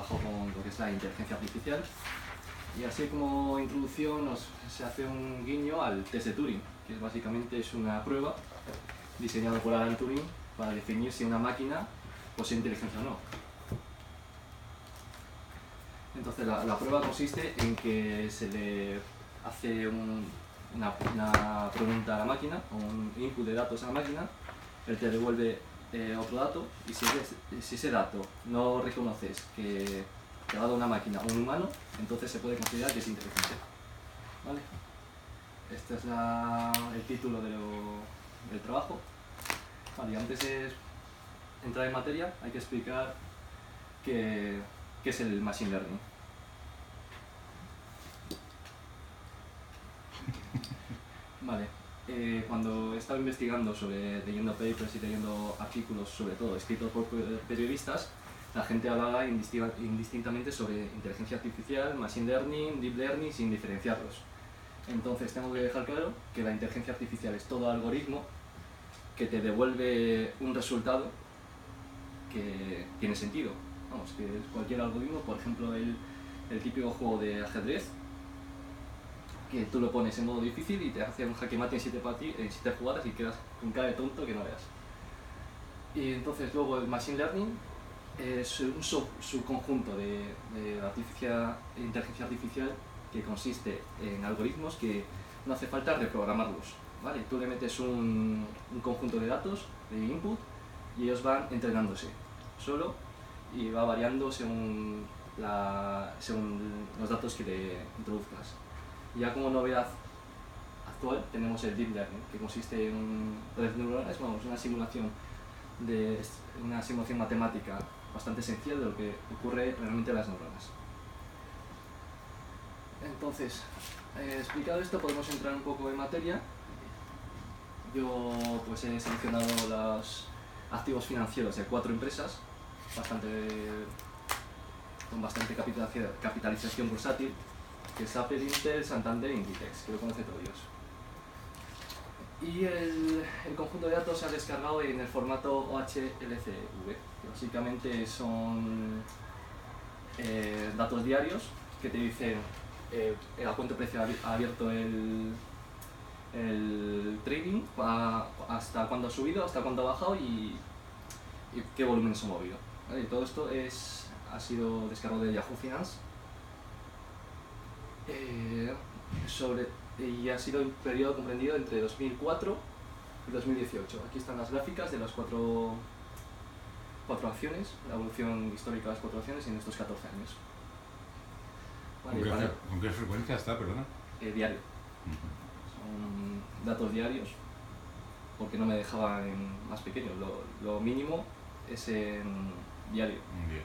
trabajo con lo que es la inteligencia artificial. Y así como introducción se hace un guiño al test de Turing, que básicamente es una prueba diseñada por Alan Turing para definir si una máquina posee inteligencia o no. Entonces la prueba consiste en que se le hace una pregunta a la máquina, o un input de datos a la máquina, él te devuelve otro dato, y si ese dato no reconoces que te ha dado una máquina o un humano, entonces se puede considerar que es inteligente. ¿Vale? Este es el título del trabajo. Vale, y antes de entrar en materia hay que explicar qué es el Machine Learning. Vale, cuando he estado investigando leyendo papers y leyendo artículos, sobre todo escritos por periodistas, la gente hablaba indistintamente sobre inteligencia artificial, machine learning, deep learning, sin diferenciarlos. Entonces tengo que dejar claro que la inteligencia artificial es todo algoritmo que te devuelve un resultado que tiene sentido. Vamos, que es cualquier algoritmo, por ejemplo el típico juego de ajedrez, que tú lo pones en modo difícil y te hace un jaque mate en 7 jugadas y quedas con cara de tonto que no veas. Y entonces luego el machine learning es un subconjunto de inteligencia artificial que consiste en algoritmos que no hace falta reprogramarlos, ¿vale? Tú le metes un conjunto de datos, de input, y ellos van entrenándose solo y va variando según los datos que le introduzcas. Ya como novedad actual tenemos el Deep Learning, que consiste en redes neuronales, una simulación matemática bastante sencilla de lo que ocurre realmente en las neuronas. Entonces, explicado esto, podemos entrar un poco en materia. Yo pues he seleccionado los activos financieros de 4 empresas, con bastante capitalización bursátil, que es Apple, Intel, Santander e Inditex, que lo conoce todos ellos. Y el conjunto de datos se ha descargado en el formato OHLCV, que básicamente son datos diarios que te dicen a cuánto precio ha abierto el trading, hasta cuándo ha subido, hasta cuándo ha bajado y qué volumen se ha movido. ¿Vale? Y todo esto ha sido descargado de Yahoo Finance. Y ha sido un periodo comprendido entre 2004 y 2018. Aquí están las gráficas de las cuatro acciones, la evolución histórica de las 4 acciones en estos 14 años. Vale, ¿Con qué frecuencia está, perdona? Diario. Son datos diarios, porque no me dejaba en más pequeño. Lo mínimo es en diario. Un día.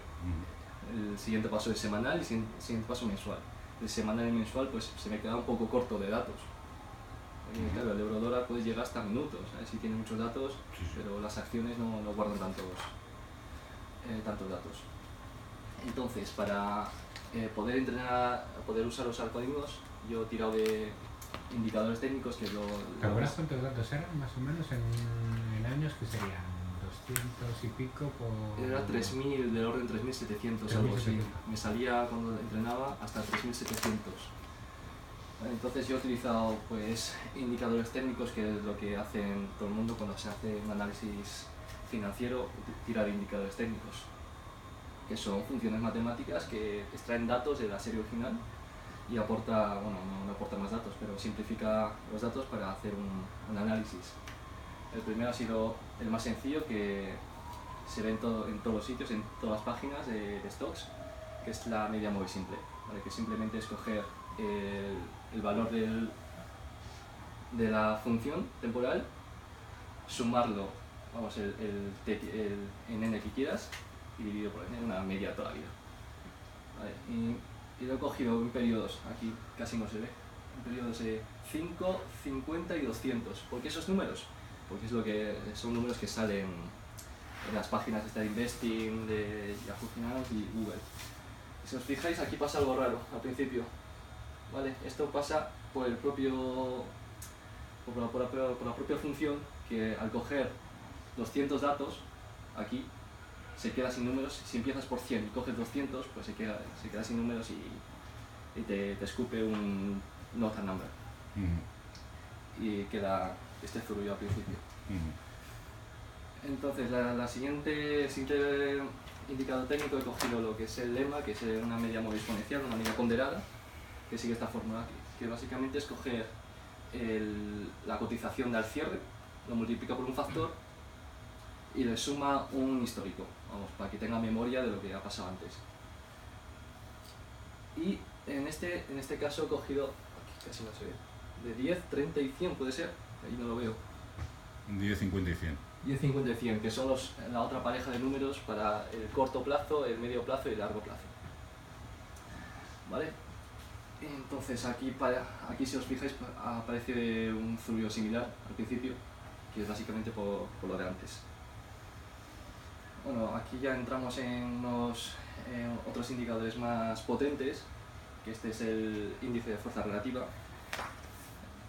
El siguiente paso es semanal y el siguiente paso mensual. El semanal y mensual pues se me queda un poco corto de datos. Claro, el eurodólar puede llegar hasta minutos, ¿sabes? Si tiene muchos datos, Sí. pero las acciones no guardan tantos datos. Entonces, para poder usar los algoritmos, yo he tirado de indicadores técnicos que ¿Te acuerdas cuántos datos eran más o menos en años? Que serían 200 y pico por... Era 3.000, del orden 3.700, algo así. Me salía cuando entrenaba hasta 3.700. Entonces yo he utilizado pues indicadores técnicos, que es lo que hacen todo el mundo cuando se hace un análisis financiero, tira de indicadores técnicos, que son funciones matemáticas que extraen datos de la serie original y aporta, bueno, no aporta más datos, pero simplifica los datos para hacer un análisis. El primero ha sido el más sencillo, que se ve en todos los sitios, en todas las páginas de stocks, que es la media móvil simple, ¿vale? Que simplemente es coger el valor de la función temporal, sumarlo, vamos, el en n que quieras, y dividido por n, una media toda la vida. ¿Vale? Y lo he cogido en periodos, aquí casi no se ve, en periodos de 5, 50 y 200. ¿Por qué esos números? Porque son números que salen en las páginas de Investing, de Yahoo Finance y Google. Si os fijáis, aquí pasa algo raro al principio. ¿Vale? Esto pasa por la propia función, que al coger 200 datos, aquí se queda sin números. Si empiezas por 100 y coges 200, pues se queda sin números y te escupe un not a number. Y queda este zurullo al principio. Entonces, el siguiente indicador técnico he cogido lo que es el lema, que es una media móvil exponencial, una media ponderada, que sigue esta fórmula aquí, que básicamente es coger la cotización del cierre, lo multiplica por un factor y le suma un histórico, vamos, para que tenga memoria de lo que ha pasado antes. Y en este caso he cogido, aquí casi no se ve, de 10, 30 y 100 puede ser, ahí no lo veo. 10, 50 y 100. 10, 50 y 100, que son la otra pareja de números para el corto plazo, el medio plazo y el largo plazo. ¿Vale? Entonces aquí si os fijáis aparece un zurullo similar al principio, que es básicamente por lo de antes. Bueno, aquí ya entramos en otros indicadores más potentes, que este es el índice de fuerza relativa,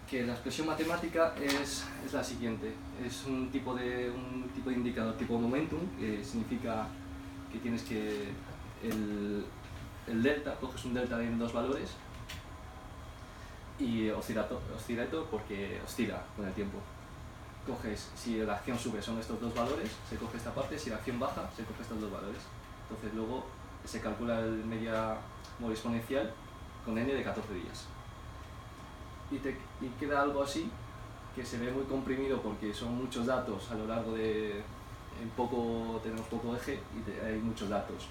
que la expresión matemática es la siguiente. Es un tipo de indicador tipo momentum, que significa que tienes que el delta, coges un delta en dos valores y oscilator porque oscila con el tiempo. Coges, si la acción sube son estos dos valores, se coge esta parte, si la acción baja se coge estos dos valores. Entonces luego se calcula el media móvil exponencial con n de 14 días. Y queda algo así, que se ve muy comprimido porque son muchos datos a lo largo tenemos poco eje y hay muchos datos.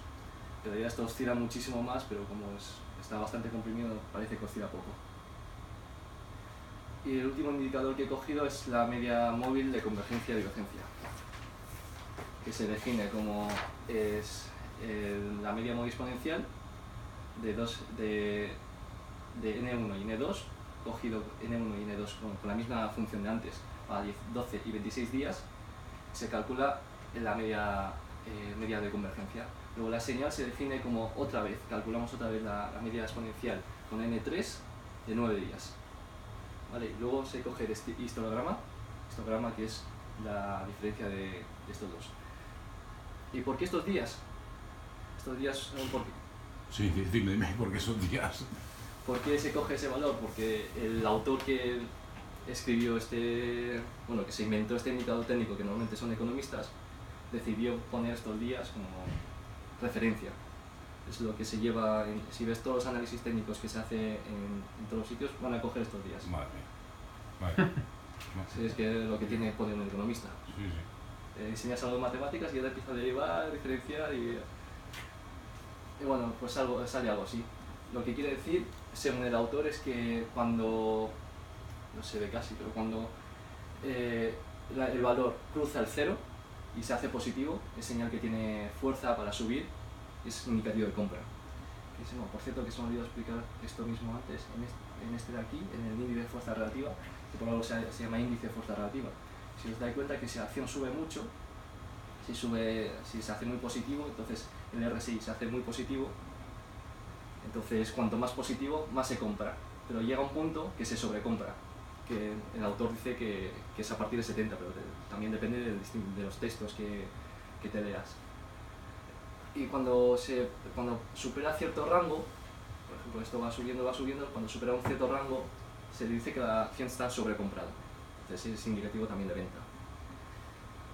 Pero ya esto oscila muchísimo más, pero como está bastante comprimido parece que oscila poco. Y el último indicador que he cogido es la media móvil de convergencia y divergencia, que se define como la media móvil exponencial de n1 y n2, cogido n1 y n2 con la misma función de antes, a 12 y 26 días, se calcula la media de convergencia. Luego la señal se define como calculamos otra vez la media exponencial con n3 de 9 días. ¿Vale? Luego se coge el histograma que es la diferencia de estos dos. ¿Y por qué estos días? Estos días son porque... Sí, dime, ¿por qué esos días? ¿Por qué se coge ese valor? Porque el autor que escribió que se inventó este indicador técnico, que normalmente son economistas, decidió poner estos días como referencia. Es lo que se lleva, si ves todos los análisis técnicos que se hace en todos los sitios, van a coger estos días. Madre mía. Sí, es que lo que tiene que poner un economista. Sí, sí. Enseñas algo de matemáticas y ya te empieza a derivar, diferenciar y bueno, pues sale algo así. Lo que quiere decir, según el autor, es que cuando, no se ve casi, pero cuando el valor cruza el cero y se hace positivo, es señal que tiene fuerza para subir, es indicativo de compra. Por cierto, que se me olvidó explicar esto mismo antes, en este de aquí, en el índice de fuerza relativa, que por algo se llama índice de fuerza relativa. Si os dais cuenta que si la acción sube mucho, si se hace muy positivo, entonces el RSI se hace muy positivo, entonces cuanto más positivo, más se compra. Pero llega un punto que se sobrecompra, que el autor dice que es a partir de 70, pero también depende de los textos que te leas. Y cuando supera cierto rango, por ejemplo esto va subiendo, cuando supera un cierto rango se dice que la acción está sobrecomprada. Entonces es indicativo también de venta.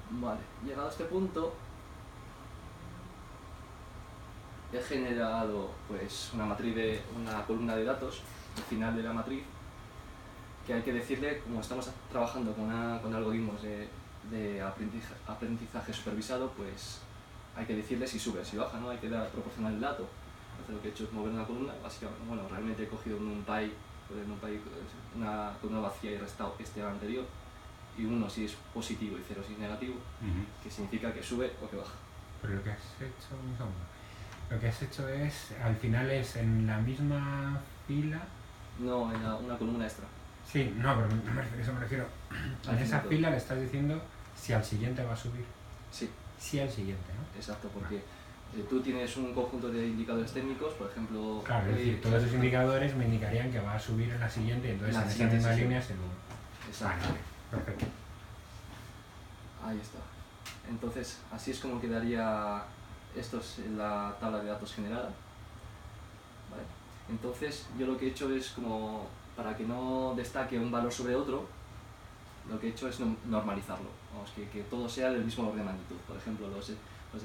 Vale, llegado a este punto he generado pues una columna de datos al final de la matriz, que hay que decirle, como estamos trabajando con algoritmos de aprendizaje supervisado, pues hay que decirle si sube o si baja, ¿no? Hay que proporcionar el dato. Entonces lo que he hecho es mover una columna, básicamente, realmente he cogido un NumPy, una columna vacía y restado este anterior, y 1 si es positivo y 0 si es negativo, que significa que sube o que baja. Pero lo que has hecho, un segundo, lo que has hecho es, al final es en la misma fila... No, en una columna extra. Sí, no, pero eso me refiero. En esa fila le estás diciendo si al siguiente va a subir. Sí. Sí al siguiente, ¿no? Exacto, porque tú tienes un conjunto de indicadores técnicos, por ejemplo... Claro, es decir, todos esos indicadores me indicarían que va a subir en la siguiente, entonces en esa misma línea es el 1. Exacto. Vale, perfecto. Ahí está. Entonces, así es como quedaría esto es la tabla de datos generada. ¿Vale? Entonces, yo lo que he hecho es como, para que no destaque un valor sobre otro, lo que he hecho es normalizarlo, vamos, que todo sea del mismo orden de magnitud. Por ejemplo, los de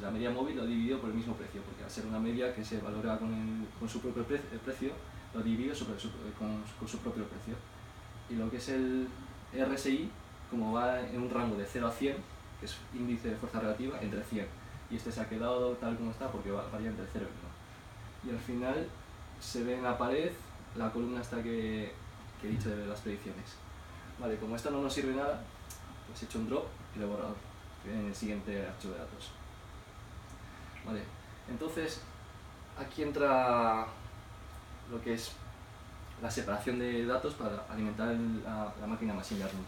la media móvil lo he dividido por el mismo precio, porque al ser una media que se valora con su propio precio, lo divido con su propio precio. Y lo que es el RSI, como va en un rango de 0 a 100, que es índice de fuerza relativa, entre 100. Y este se ha quedado tal como está porque varía entre 0 y 1. Y al final se ve en la pared la columna esta que he dicho de las predicciones. Vale, como esta no nos sirve nada, pues he hecho un drop y lo he borrado en el siguiente archivo de datos. Vale, entonces aquí entra lo que es la separación de datos para alimentar la máquina Machine Learning.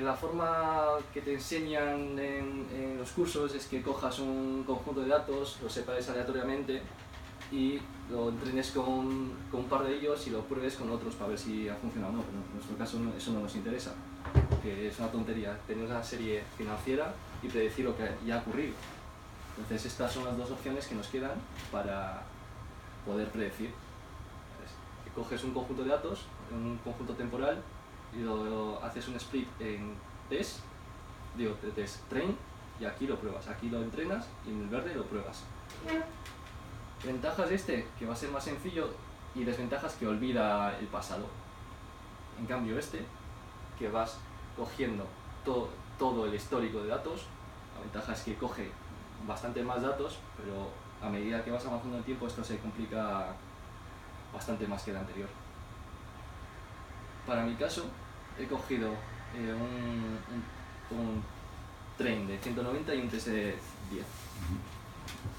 La forma que te enseñan en los cursos es que cojas un conjunto de datos, lo separes aleatoriamente y lo entrenes con un par de ellos y lo pruebes con otros para ver si ha funcionado o no, pero en nuestro caso eso no nos interesa, porque es una tontería tener una serie financiera y predecir lo que ya ha ocurrido. Entonces estas son las dos opciones que nos quedan para poder predecir. Que coges un conjunto de datos, un conjunto temporal, y lo haces un split en test, train, y aquí lo pruebas, aquí lo entrenas y en el verde lo pruebas. Ventajas de este, que va a ser más sencillo, y desventajas, que olvida el pasado. En cambio este, que vas cogiendo todo el histórico de datos, la ventaja es que coge bastante más datos, pero a medida que vas avanzando el tiempo esto se complica bastante más que el anterior. Para mi caso he cogido un train de 190 y un test de 10.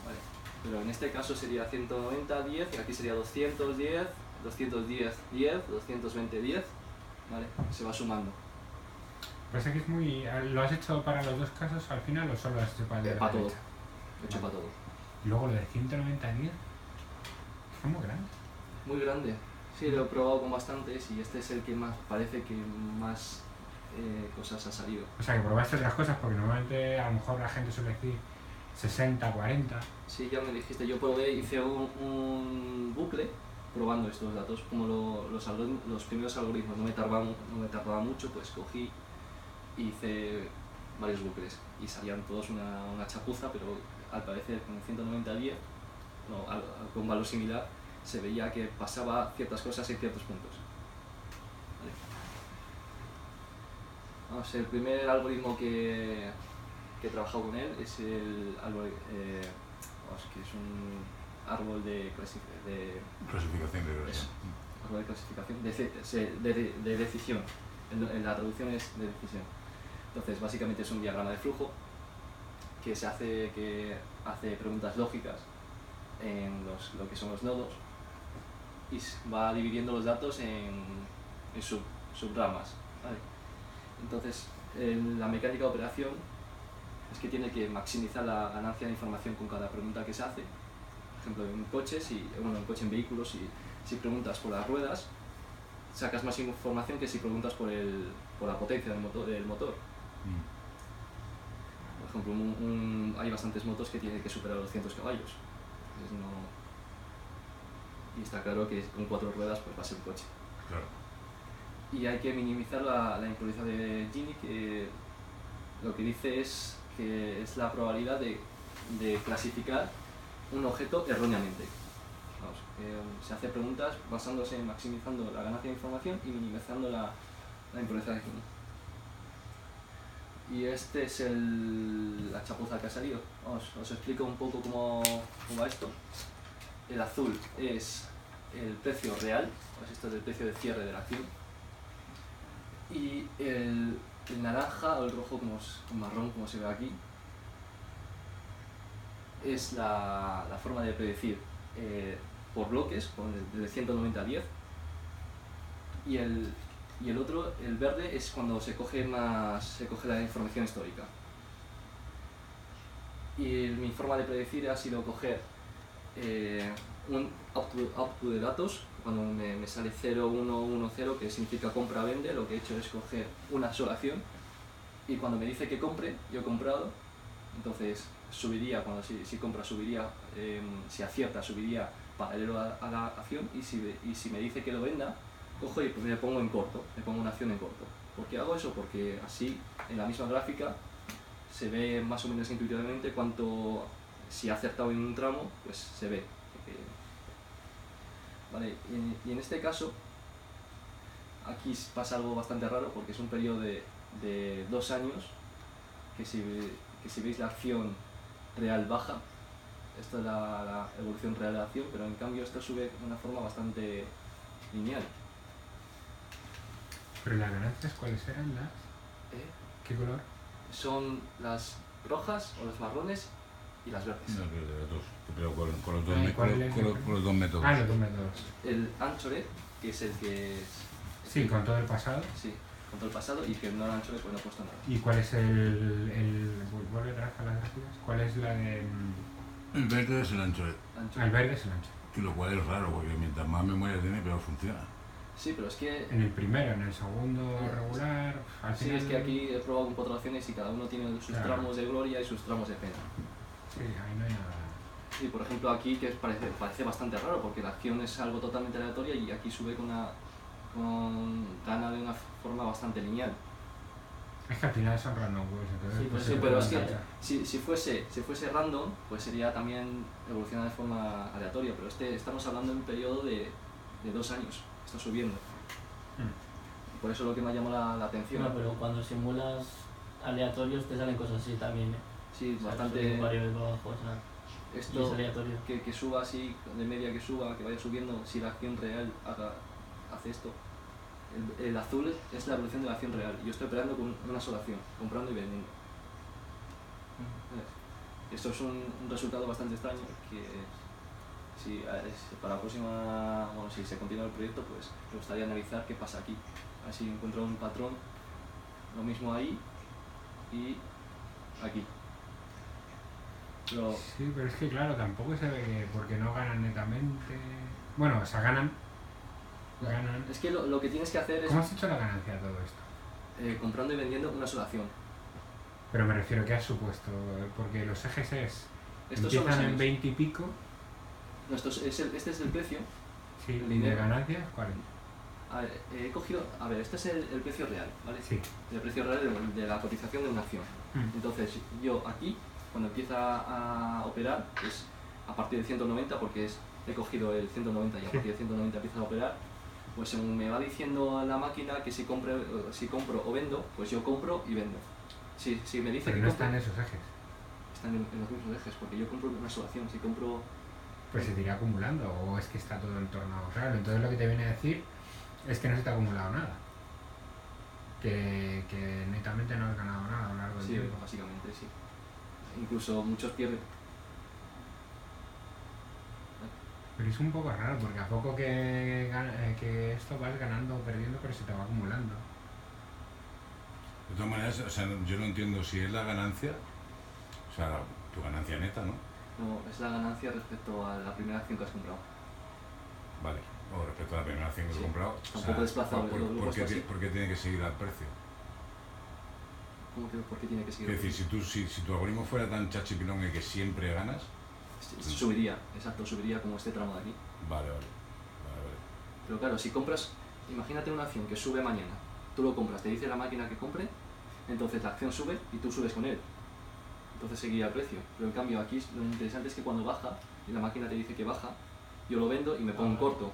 Vale. Pero en este caso sería 190, 10, y aquí sería 210, 210, 10, 220, 10, ¿vale? Se va sumando. Parece que es muy... ¿Lo has hecho para los dos casos al final o solo has hecho para el de la Para todo. derecha? Lo he hecho para todo. Y luego lo de 190 a 10, es muy grande. Muy grande. Sí, lo he probado con bastantes y este es el que más parece que más cosas ha salido. O sea, que probaste otras cosas porque normalmente a lo mejor la gente suele decir 60, 40. Sí, ya me dijiste, yo probé, hice un bucle probando estos datos, como los primeros algoritmos no me tardaba mucho, pues cogí y hice varios bucles y salían todos una chapuza, pero al parecer con 190-10, con un valor similar, se veía que pasaba ciertas cosas en ciertos puntos. Vale. Vamos, el primer algoritmo que he trabajado con él es el árbol, que es un árbol de Clasificación de grado. Árbol de clasificación de decisión. En la traducción es de decisión. Entonces, básicamente es un diagrama de flujo que hace preguntas lógicas en lo que son los nodos y va dividiendo los datos en subramas. ¿Vale? Entonces, la mecánica de operación es que tiene que maximizar la ganancia de información con cada pregunta que se hace. Por ejemplo, en coches, en vehículos, si preguntas por las ruedas, sacas más información que si preguntas por la potencia del motor. Por ejemplo, hay bastantes motos que tienen que superar los 200 caballos. Entonces y está claro que con 4 ruedas pues va a ser un coche. Claro. Y hay que minimizar la improbabilidad de Gini, que lo que dice es que es la probabilidad de clasificar un objeto erróneamente. Vamos, se hace preguntas basándose en maximizando la ganancia de información y minimizando la impureza de Gini. Y este es la chapuza que ha salido. Os explico un poco cómo va esto. El azul es el precio real, pues esto es el precio de cierre de la acción. Y el naranja o el rojo, marrón, como se ve aquí, es la forma de predecir por bloques, de 190 a 10. Y el otro, el verde, es cuando se coge la información histórica. Y mi forma de predecir ha sido coger un output de datos, cuando me sale 0, 1, 1, 0, que significa compra-vende. Lo que he hecho es coger una sola acción y cuando me dice que compre, yo he comprado, entonces subiría, cuando si compra subiría, si acierta subiría paralelo a la acción, y si me dice que lo venda, cojo y me pongo en corto, me pongo una acción en corto. ¿Por qué hago eso? Porque así en la misma gráfica se ve más o menos intuitivamente cuánto, si ha acertado en un tramo, pues se ve. Vale, y en este caso, aquí pasa algo bastante raro porque es un periodo de 2 años, que si veis la acción real baja, esto es la evolución real de la acción, pero en cambio esto sube de una forma bastante lineal. ¿Pero las ganancias cuáles eran las? ¿Qué color? Son las rojas o las marrones y las verdes. No, pero con los dos, con los dos métodos. Ah, los dos métodos. El Anchoret, que es el que es... Sí, con todo el pasado. Sí, con todo el pasado, y que no era Anchoret, pues no he puesto nada. ¿Y cuál es vuelve atrás a las gráficas? ¿Cuál es la de...? El verde es el anchoret. El verde es el ancho. Y lo cual es raro, porque mientras más memoria tiene, peor funciona. Sí, pero es que... En el primero, en el segundo regular... Al Sí, final... es que aquí he probado con 4 acciones y cada uno tiene sus tramos de gloria y sus tramos de pena. Sí, ahí no hay nada. Y por ejemplo aquí, que parece bastante raro, porque la acción es algo totalmente aleatoria y aquí sube gana de una forma bastante lineal. Es que al final son random walks, entonces... Sí, pues Sí, se pero puede es que enganchar. si fuese random, pues sería también evolucionar de forma aleatoria, pero estamos hablando de un periodo de 2 años, está subiendo. Por eso es lo que me ha llamado la atención. No, pero cuando simulas aleatorios te salen cosas así también, ¿eh? Sí, O sea, bastante... un variable para abajo, o sea, y es Esto aleatorio. que suba así, de media que suba, que vaya subiendo, si la acción real hace esto. El azul es la evolución de la acción real. Yo estoy operando con una sola acción, comprando y vendiendo. Esto es un resultado bastante extraño que para la próxima, bueno, si se continúa el proyecto, pues me gustaría analizar qué pasa aquí. A ver si encuentro un patrón, lo mismo ahí y aquí. Pero, Sí, pero es que claro, tampoco se ve que porque no ganan netamente... Bueno, o sea, ganan... es que lo que tienes que hacer es ¿Cómo has hecho la ganancia de todo esto? comprando y vendiendo una sola acción. Pero me refiero, ¿qué has supuesto? Porque los ejes Estos son los empiezan en años. 20 y pico. No, este es el precio. Sí, El ¿y de dinero. ganancias cuál es? A ver, he cogido, este es el precio real, ¿vale? Sí. El precio real de la cotización de una acción. Entonces, yo aquí, cuando empieza a operar, es a partir de 190, porque he cogido el 190 y a partir de 190 empieza a operar, pues según me va diciendo la máquina que si compro o vendo, pues yo compro y vendo. Si me dice Pero que no compro, están esos ejes. están en los mismos ejes, porque yo compro una sola acción. Si compro... Pues se te irá acumulando, o es que está todo en torno a real. Entonces lo que te viene a decir es que no se te ha acumulado nada. Que netamente no has ganado nada a lo largo del Sí, tiempo. básicamente sí. Incluso muchos pierden. Pero es un poco raro, porque a poco que esto vas ganando o perdiendo, pero se te va acumulando. De todas maneras, o sea, yo no entiendo si es la ganancia, o sea, tu ganancia neta, ¿no? No, es la ganancia respecto a la primera acción que has comprado. Vale. O respecto a la primera acción que Sí. he comprado. Tampoco desplazable, lo he ¿por puesto así. qué tiene que seguir al precio? ¿Cómo que por qué tiene que seguir? Es decir, si tu algoritmo fuera tan chachipilón y que siempre ganas, Subiría, exacto, subiría como este tramo de aquí. vale. Pero claro, si compras, imagínate una acción que sube mañana, tú lo compras, te dice la máquina que compre, entonces la acción sube y tú subes con él. Entonces seguiría el precio. Pero en cambio aquí lo interesante es que cuando baja, y la máquina te dice que baja, yo lo vendo y me pongo en corto.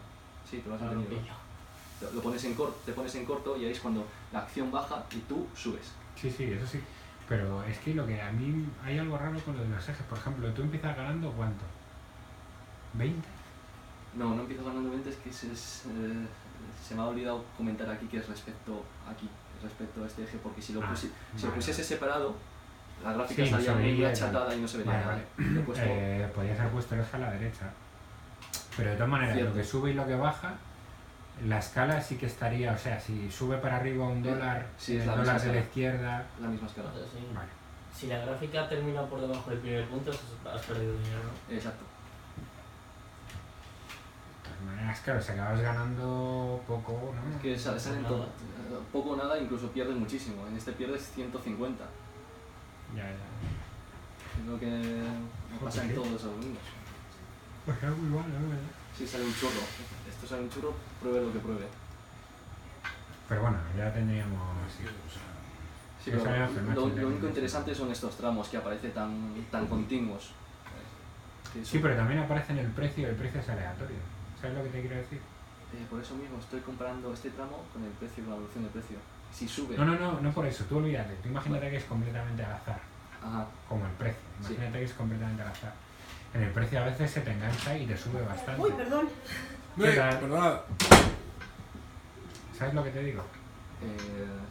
Sí, te lo has Ahora lo entendido. pillo. Lo pones en corto, te pones en corto y ahí es cuando la acción baja y tú subes. Sí, eso sí. Pero es que lo que a mí hay algo raro con lo de los ejes. Por ejemplo, tú empiezas ganando ¿cuánto? ¿20? No empiezo ganando 20, es que se me ha olvidado comentar aquí que es respecto a este eje, porque si lo pusiese separado, la gráfica Sí, no salía se muy veía, achatada y no se veía nada. Vale. Lo he puesto- Podrías haber puesto el eje a la derecha. Pero de todas maneras, Cierto. lo que sube y lo que baja, la escala sí que estaría, o sea, si sube para arriba un dólar, Sí, es el la dólar misma de la escala. izquierda... La misma escala. O sea, sí. Vale. Si la gráfica termina por debajo del primer punto, has perdido dinero, ¿no? Exacto. De todas maneras, más claro, si acabas ganando poco, ¿no? Es que salen Nada. todo, poco o nada, incluso pierdes muchísimo. En este pierdes 150. Ya. Es lo que me pasa en Joder. todos los algoritmos. Pues algo igual, ¿no? Si sale un churro, esto sale un churro, pruebe lo que pruebe. Pero bueno, ya tendríamos... O sea, Sí, Eso pero era hacer macho lo de- único interesante son estos tramos que aparecen tan continuos. Que Sí, son- pero también aparece en el precio y el precio es aleatorio. ¿Sabes lo que te quiero decir? por eso mismo estoy comparando este tramo con el precio, con la evolución del precio. Si sube... No por eso, tú olvídate. Tú imagínate que es completamente al azar, Ajá, como el precio. Sí. Imagínate que es completamente al azar. En el precio a veces se te engancha y te sube bastante. Uy, perdón. ¿Qué tal? perdona. ¿Sabes lo que te digo?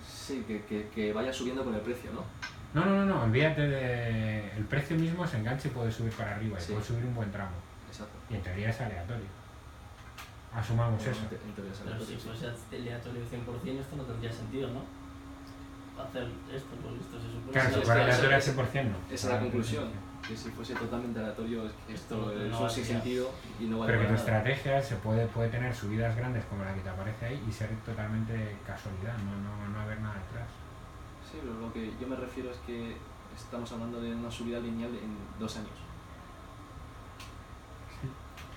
sí, que vaya subiendo con el precio, ¿no? No, olvídate de... El precio mismo se engancha y puede subir para arriba, Sí. y puede subir un buen tramo. Exacto. Y en teoría es aleatorio. Asumamos eso. Entonces, Pero si fuese aleatorio 100%, esto no tendría sentido, ¿no? Hacer esto, pues esto se supone Claro, Sí, si es fuera que aleatorio al esa- 100%, no. esa es la conclusión. Que si fuese totalmente aleatorio, es que esto No es un valdría. sinsentido y no vale Pero que tu para nada. estrategia se puede tener subidas grandes como la que te aparece ahí y ser totalmente casualidad, no haber nada detrás. Sí, pero lo que yo me refiero es que estamos hablando de una subida lineal en 2 años.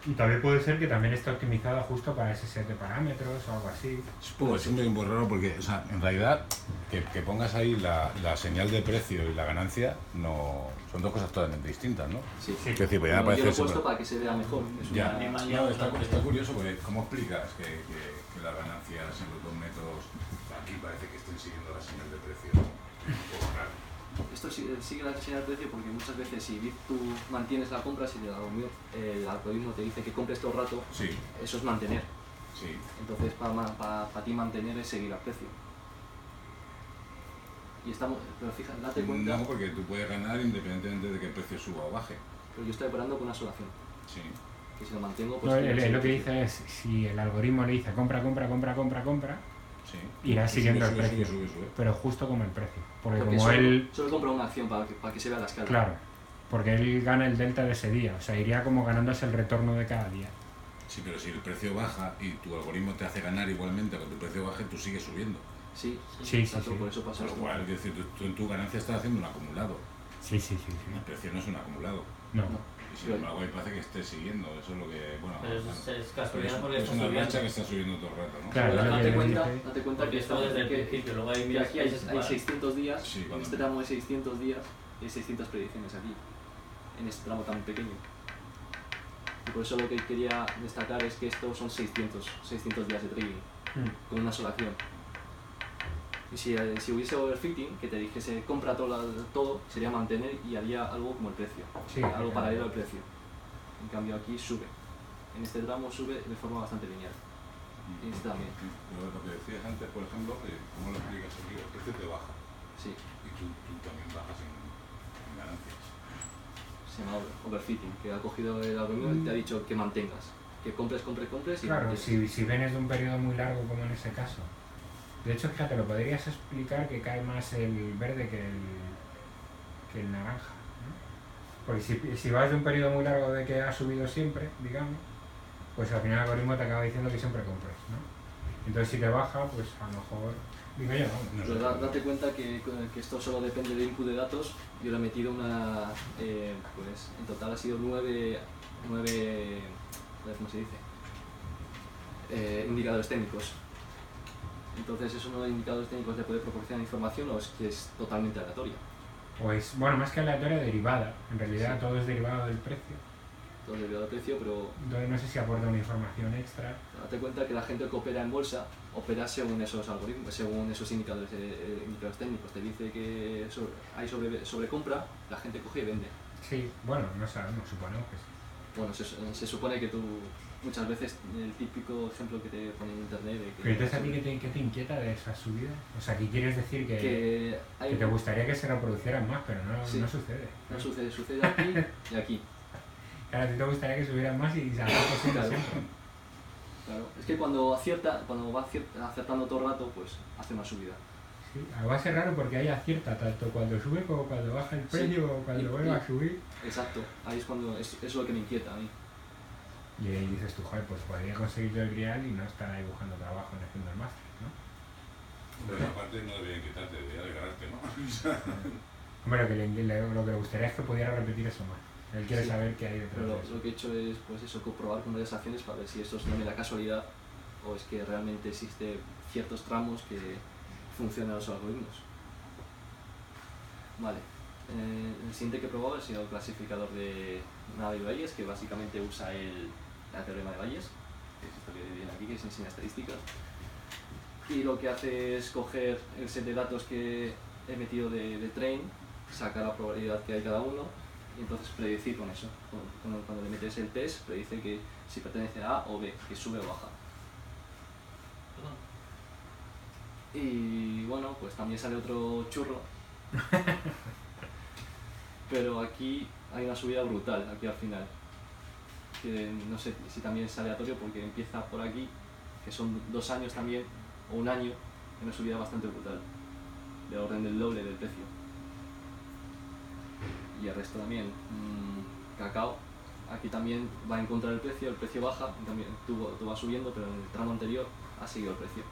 Y también puede ser que también esté optimizada justo para ese set de parámetros o algo así. Supongo que siempre es muy raro porque, o sea, en realidad, que pongas ahí la señal de precio y la ganancia no son dos cosas totalmente distintas, ¿no? Sí. Es decir, pues ya me Bueno, yo lo he parece puesto súper- para que se vea mejor. Es Ya, una- Ni mal no, llevado está tanto. curioso porque ¿cómo explicas que las ganancias en los dos métodos aquí parece que estén siguiendo la señal de precio? Un poco raro. Esto sigue la señal de precio porque muchas veces si tú mantienes la compra, si el algoritmo te dice que compres todo el rato, Sí, eso es mantener. sí. Entonces para ti mantener es seguir al precio. Y estamos, pero fíjate, date cuenta, No, porque tú puedes ganar independientemente de que el precio suba o baje. pero yo estoy operando con una sola acción. Sí. Que si lo mantengo, No, pues... lo que dice es, si el algoritmo le dice compra, Sí. irá Sube, siguiendo el sube, precio, sube, sube. pero justo como el precio. Porque Porque como él, solo compra una acción para que se vea la escala. claro, porque él gana el delta de ese día, o sea, iría como ganándose el retorno de cada día. Sí, pero si el precio baja y tu algoritmo te hace ganar igualmente, aunque tu precio baje, tú sigues subiendo. Sí, Sí, exacto, sí. por eso pasa Con lo esto. cual, es decir, tú en tu ganancia estás haciendo un acumulado. Sí. El precio no es un acumulado. No. No. Y sin embargo, ahí parece que esté siguiendo. Eso es lo que. Bueno, Pero bueno, es casualidad porque es está una subiendo. racha que está subiendo todo el rato, ¿no? Claro, Pero es lo que date le cuenta, dice. date cuenta Porque que esto desde el que- principio, luego hay mira, aquí hay países 600 días, Sí, en cuando- este tramo de 600 días y hay 600 predicciones aquí, en este tramo tan pequeño. Y por eso lo que quería destacar es que estos son 600 días de trading, Mm. con una sola acción. Y si hubiese overfitting, que te dijese compra todo, sería mantener y haría algo como el precio, Sí, algo claro. paralelo al precio. En cambio aquí sube, en este tramo sube de forma bastante lineal. Y este también. Pero lo que decías antes, por ejemplo, ¿cómo lo explicas aquí? El precio te baja Sí, y tú también bajas en ganancias. se llama overfitting, que ha cogido el algoritmo y te ha dicho que mantengas, que compres y Claro, mantienes. si vienes de un periodo muy largo como en ese caso. De hecho, fíjate, lo podrías explicar que cae más el verde que el naranja, ¿no? Porque si vas de un periodo muy largo de que ha subido siempre, digamos, pues al final el algoritmo te acaba diciendo que siempre compres, ¿no? Entonces si te baja, pues a lo mejor, digo yo, vamos. No sé. Pero date cuenta que esto solo depende del input de datos. Yo le he metido pues en total ha sido 9 ¿cómo se dice? Indicadores técnicos. Entonces esos 9 indicadores técnicos le puede proporcionar información o es que es totalmente aleatoria. Pues bueno, más que aleatoria, derivada. En realidad Sí. todo es derivado del precio. Todo derivado del precio, pero Entonces no sé si aporta una información extra. date cuenta que la gente que opera en bolsa opera según esos algoritmos, según esos indicadores técnicos. Te dice que hay sobrecompra, la gente coge y vende. Sí, bueno, no sabemos, suponemos que sí. Bueno, se supone que tú muchas veces el típico ejemplo que te pone en internet de que, Pero entonces a ti, ¿qué te inquieta de esa subida? O sea, aquí quieres decir que te gustaría que se reproducieran más, pero no, Sí. no sucede. no sucede aquí y aquí. Claro, a ti te gustaría que subieran más y se haga posible Claro. siempre. Claro. Es que cuando va acertando todo el rato, pues hace una subida. Sí, va a ser raro porque ahí acierta tanto cuando sube como cuando baja el precio o cuando Y- vuelve y- a subir. Exacto, ahí es cuando es lo que me inquieta a mí. Y ahí dices tú, joder, pues podría conseguir yo el grial y no estar ahí buscando trabajo en haciendo el máster, ¿no? Pero aparte no debería quitarte, debería alegrarte, ¿no? Hombre, lo que le gustaría es que pudiera repetir eso más. Él quiere Sí. saber qué hay detrás Pero de eso. lo que he hecho es pues eso, comprobar con varias acciones para ver si esto es una mera casualidad o es que realmente existe ciertos tramos que funcionan los algoritmos. Vale. El siguiente que he probado ha sido el clasificador de Navier-Bayes, que básicamente usa el teorema de Bayes, que es esto que viene aquí, que es enseña estadística. Y lo que hace es coger el set de datos que he metido de train, sacar la probabilidad que hay cada uno y entonces predecir con eso. Cuando le metes el test, predice que si pertenece a A o B, que sube o baja. Perdón. Y bueno, pues también sale otro churro. Pero aquí hay una subida brutal, aquí al final. Que no sé si también es aleatorio porque empieza por aquí, que son 2 años también, o 1 año, y una subida bastante brutal, de orden del doble del precio. Y el resto también, cacao, aquí también va en contra del precio, el precio baja, también tú vas subiendo, pero en el tramo anterior ha seguido el precio.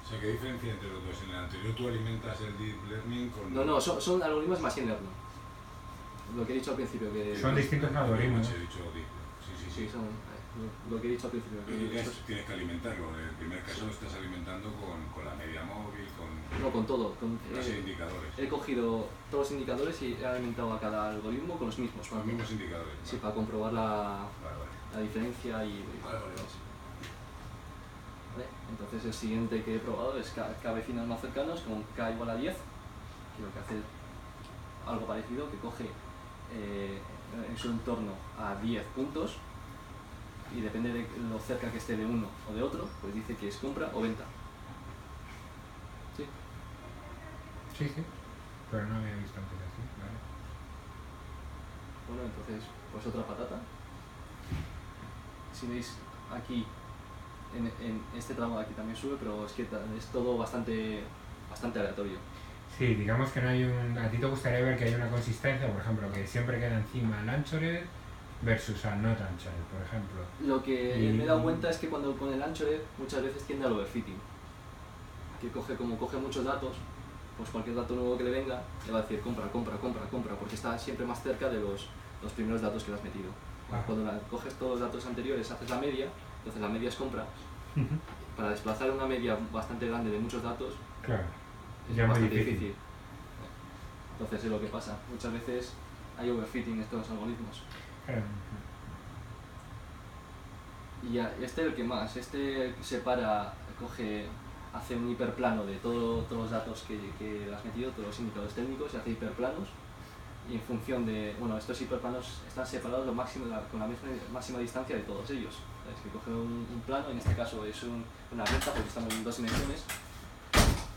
O sea, ¿qué diferencia entre los dos? En el anterior tú alimentas el deep learning con... No, son algoritmos machine learning. Lo que he dicho al principio, que... Son distintos algoritmos. He dicho deep. Sí. Sí, son lo que he dicho al principio. Pero Que tienes que alimentarlo. En el primer caso lo estás alimentando con la media móvil, no, con todo. una serie de indicadores. He cogido todos los indicadores y he alimentado a cada algoritmo con los mismos. Con los mismos indicadores. Sí, para comprobar la Vale. diferencia y Vale. ¿Vale? Entonces el siguiente que he probado es K vecinos más cercanos con K igual a 10, que lo que hace algo parecido, que coge en su entorno a 10 puntos y depende de lo cerca que esté de uno o de otro, pues dice que es compra o venta. ¿Sí? Sí. Pero no había visto antes así, ¿vale? Bueno, entonces, pues otra patata. Si veis aquí, en este tramo de aquí también sube, pero es que es todo bastante aleatorio. Sí, digamos que no hay un... A ti te gustaría ver que hay una consistencia, por ejemplo, que siempre queda encima el anchored versus a not anchored, por ejemplo. Lo que me he dado cuenta es que cuando con el anchored muchas veces tiende al overfitting, que como coge muchos datos, pues cualquier dato nuevo que le venga le va a decir compra, porque está siempre más cerca de los primeros datos que le has metido. Cuando coges todos los datos anteriores, haces la media, entonces la media es compra. Para desplazar una media bastante grande de muchos datos, Claro. es Ya muy bastante difícil. difícil. Entonces es lo que pasa. Muchas veces hay overfitting en estos algoritmos. Claro. Y este es el que más. Este separa, hace un hiperplano de todos los datos que le has metido, todos los indicadores técnicos, y hace hiperplanos. Y en función de, bueno, estos hiperplanos están separados con la máxima distancia de todos ellos. Es que coge un plano, en este caso es una recta porque estamos en 2 dimensiones,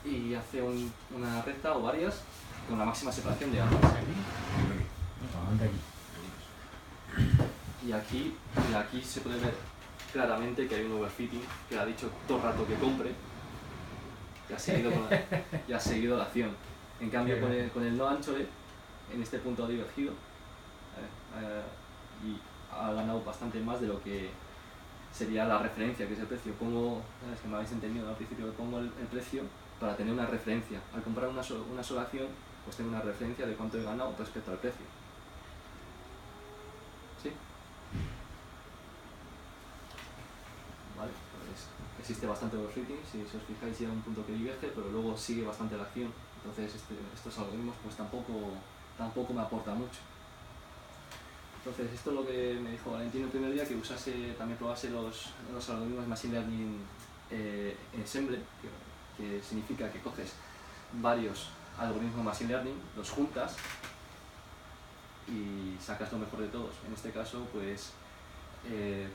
y hace una recta o varias con la máxima separación de ambas. Aguanta aquí. Y aquí se puede ver claramente que hay un overfitting, que ha dicho todo el rato que compre y ha seguido la acción. En cambio con el no anchored, en este punto ha divergido y ha ganado bastante más de lo que sería la referencia, que es el precio. Es que me habéis entendido al principio, que pongo el precio para tener una referencia. Al comprar una sola acción, pues tengo una referencia de cuánto he ganado respecto al precio. ¿Sí? Vale, pues existe bastante overfitting, si os fijáis llega a un punto que diverge, pero luego sigue bastante la acción. Entonces estos algoritmos pues tampoco me aporta mucho. Entonces esto es lo que me dijo Valentín el primer día, que también probase los algoritmos de Machine Learning Ensemble, que significa que coges varios algoritmos de Machine Learning, los juntas y sacas lo mejor de todos. En este caso, pues,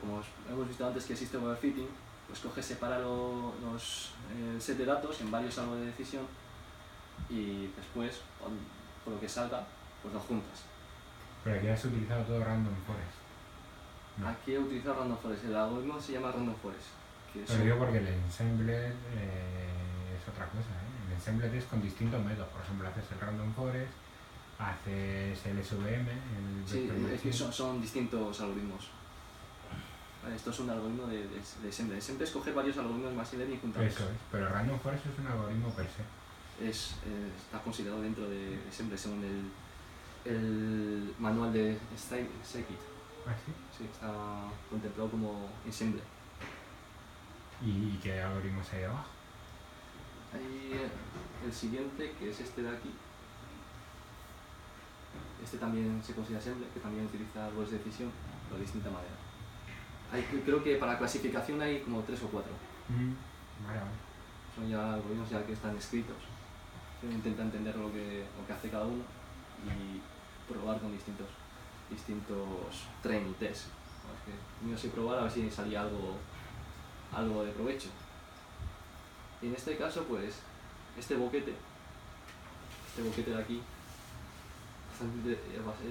como hemos visto antes que existe overfitting, pues separa el set de datos en varios árboles de decisión y después, por lo que salga, pues lo juntas. Pero aquí has utilizado todo random forest. No. Aquí he utilizado random forest, el algoritmo se llama random forest. Pero digo porque el ensemble es otra cosa, ¿eh? El ensemble es con distintos métodos. Por ejemplo, haces el random forest, haces el SVM, Sí, es que son distintos algoritmos. esto es un algoritmo de assembly. Siempre es coger varios algoritmos de machine learning y juntarlos. Eso es, pero Random Forest es un algoritmo per se. Está considerado dentro de assembly según el manual de Scikit. ¿Ah, sí? Sí, está contemplado como ensemble. ¿Y qué algoritmos hay abajo? Hay el siguiente, que es este de aquí. Este también se considera ensemble, que también utiliza árboles de decisión, pero de distinta manera. Creo que para clasificación hay como 3 o 4. Vale, vale. Son ya algoritmos ya que están escritos. Uno intenta entender lo que hace cada uno y probar con distintos training tests. Es que no sé probar a ver si salía algo de provecho. Y en este caso, pues, este boquete de aquí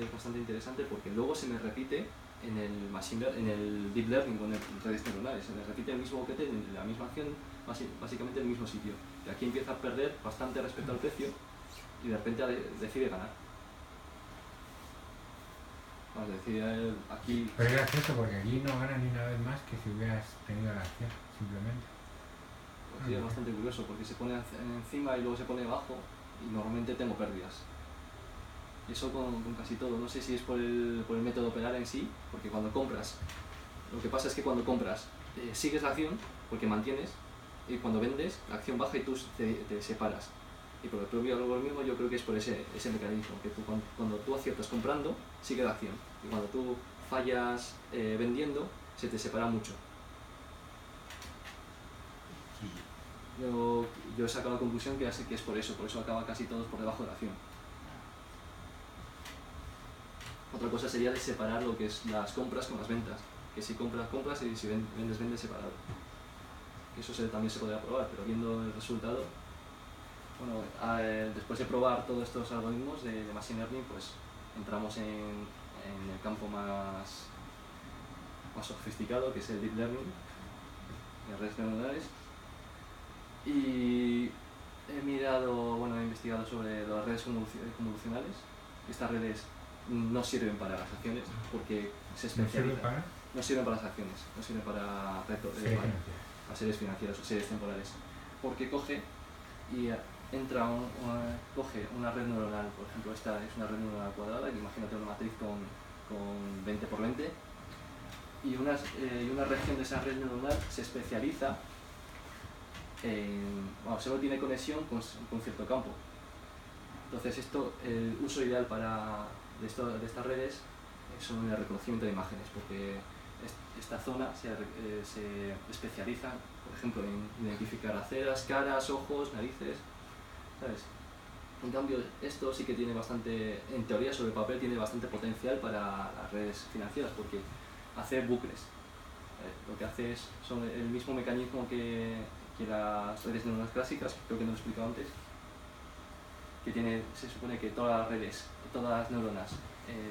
es bastante interesante porque luego se me repite en el deep learning con redes neuronales. Se me repite el mismo boquete en la misma acción, básicamente en el mismo sitio. Y aquí empieza a perder bastante respecto al precio y de repente decide ganar. Vamos a decir, aquí... Pero es gracioso porque aquí no ganas ni una vez más que si hubieras tenido la acción, simplemente. Sí, es bastante curioso porque se pone encima y luego se pone debajo y normalmente tengo pérdidas. Y eso con casi todo. No sé si es por el método de operar en sí, porque cuando compras, lo que pasa es que cuando compras sigues la acción porque mantienes y cuando vendes la acción baja y tú te separas. Y por el propio algoritmo yo creo que es por ese mecanismo, que tú, cuando tú aciertas comprando, sigue la acción. Y cuando tú fallas vendiendo, se te separa mucho. Yo he sacado la conclusión que es por eso acaba casi todos por debajo de la acción. Otra cosa sería de separar lo que es las compras con las ventas, que si compras y si vendes separado. Eso también se podría probar, pero viendo el resultado, bueno, después de probar todos estos algoritmos de machine learning, pues entramos en el campo más sofisticado, que es el deep learning, de redes neuronales. Y he investigado sobre las redes convolucionales. Estas redes no sirven para las acciones porque se especializan. No sirven para las acciones, no sirven para series financieras o series temporales. Porque coge y coge una red neuronal, por ejemplo, esta es una red neuronal cuadrada, imagínate una matriz con 20 por 20, y una región de esa red neuronal se especializa solo tiene conexión con cierto campo. Entonces el uso ideal de estas redes son el reconocimiento de imágenes, porque esta zona se especializa, por ejemplo, en identificar aceras, caras, ojos, narices, ¿sabes? En cambio, esto sí que tiene bastante, en teoría sobre el papel, tiene bastante potencial para las redes financieras, porque hace bucles. Lo que hace son el mismo mecanismo que las redes neuronales clásicas, creo que no lo he explicado antes, que se supone que todas las redes, todas las neuronas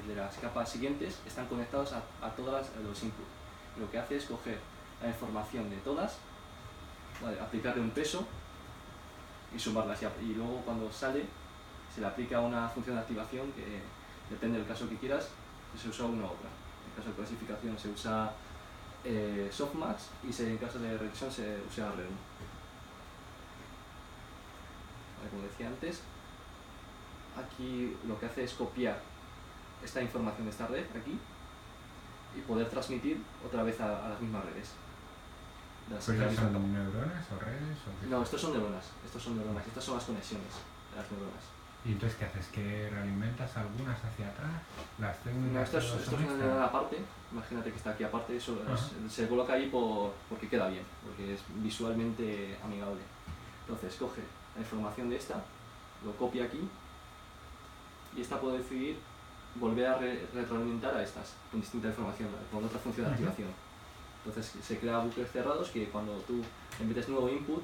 de las capas siguientes están conectadas a todos los inputs. Lo que hace es coger la información de todas, aplicarle un peso y sumarlas, y luego cuando sale se le aplica una función de activación que depende del caso que quieras, se usa una u otra. En caso de clasificación se usa softmax y en caso de regresión se usa ReLU. Como decía antes, aquí lo que hace es copiar esta información de esta red aquí y poder transmitir otra vez a las mismas redes. ¿Pues son neuronas o redes? No, estos son neuronas, estas son las conexiones de las neuronas. ¿Y entonces qué haces? ¿Que realimentas algunas hacia atrás? No, esto es una neurona aparte, imagínate que está aquí aparte, se coloca ahí porque queda bien, porque es visualmente amigable. Entonces coge la información de esta, lo copia aquí, y esta puede decidir volver a retroalimentar a estas con distinta información, con otra función de activación. Entonces se crean bucles cerrados que cuando tú le metes nuevo input,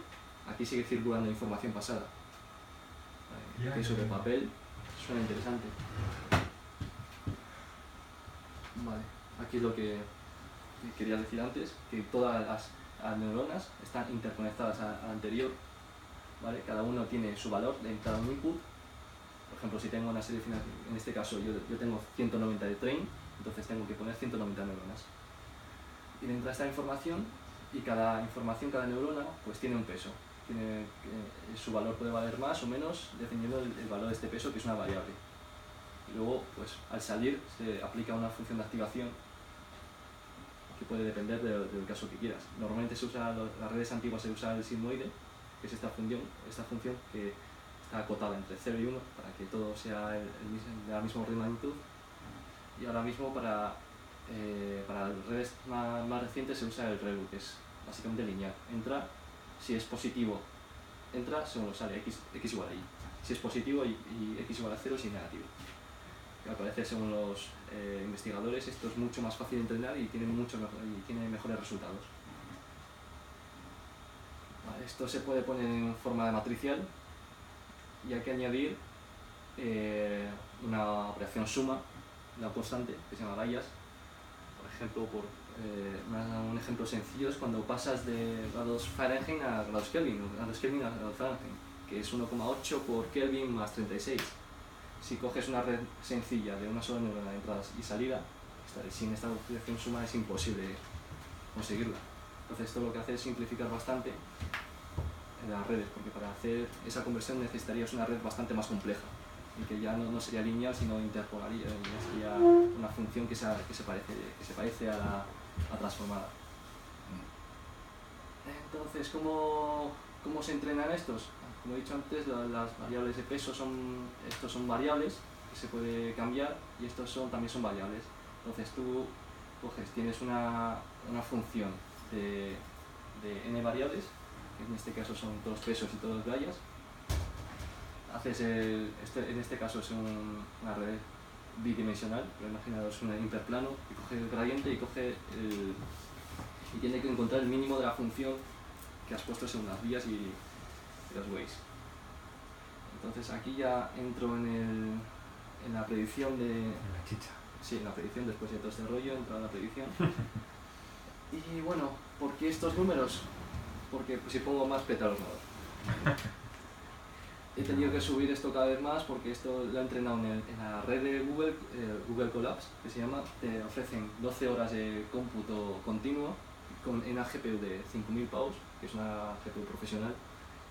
aquí sigue circulando información pasada. Eso de papel suena interesante. Vale, aquí es lo que quería decir antes, que todas las neuronas están interconectadas a la anterior, ¿vale? Cada uno tiene su valor de cada input. Por ejemplo, si tengo una serie final, en este caso yo tengo 190 de train, entonces tengo que poner 190 neuronas. y le entra esta información, y cada información, cada neurona, pues tiene un peso. Su valor puede valer más o menos dependiendo del valor de este peso, que es una variable. Y luego, pues al salir, se aplica una función de activación que puede depender del caso que quieras. Normalmente se usa, las redes antiguas se usa el sigmoide, que es esta función que está acotada entre 0 y 1 para que todo sea de la misma orden de magnitud. Y ahora mismo para redes más recientes se usa el ReLU, que es básicamente lineal. Entra, si es positivo, entra según lo sale, x igual a y. Si es positivo y x igual a 0 si es negativo. Que al parecer, según los investigadores, esto es mucho más fácil de entrenar y tiene mejores resultados. Vale, esto se puede poner en forma de matricial y hay que añadir una operación suma, una constante que se llama Bayes. Por ejemplo, un ejemplo sencillo es cuando pasas de grados Fahrenheit a grados Kelvin, grados Kelvin a grados Fahrenheit, que es 1,8 por Kelvin más 36. Si coges una red sencilla de una sola neurona de entradas y salida, sin esta operación suma es imposible conseguirla. Entonces esto lo que hace es simplificar bastante las redes, porque para hacer esa conversión necesitarías una red bastante más compleja y que ya no sería lineal, sino interpolaría, ya sería una función que se parece a la transformada. Entonces, ¿cómo se entrenan estos? Como he dicho antes, las variables de peso estos son variables que se puede cambiar y estos también son variables. Entonces tú tienes una función de n variables, que en este caso son todos pesos y todos Bayes. En este caso es una red bidimensional, pero imaginaos un hiperplano, y coge el gradiente y tiene que encontrar el mínimo de la función que has puesto según las vías y los ways. Entonces aquí ya entro en la predicción de... En la chicha. Sí, en la predicción, después de todo este rollo, entro en la predicción. Y bueno, ¿por qué estos números? Porque pues, si pongo más pétalos no. He tenido que subir esto cada vez más porque esto lo he entrenado en la red de Google, Google Colabs, que se llama. Te ofrecen 12 horas de cómputo continuo con una GPU de 5.000 pavos, que es una GPU profesional,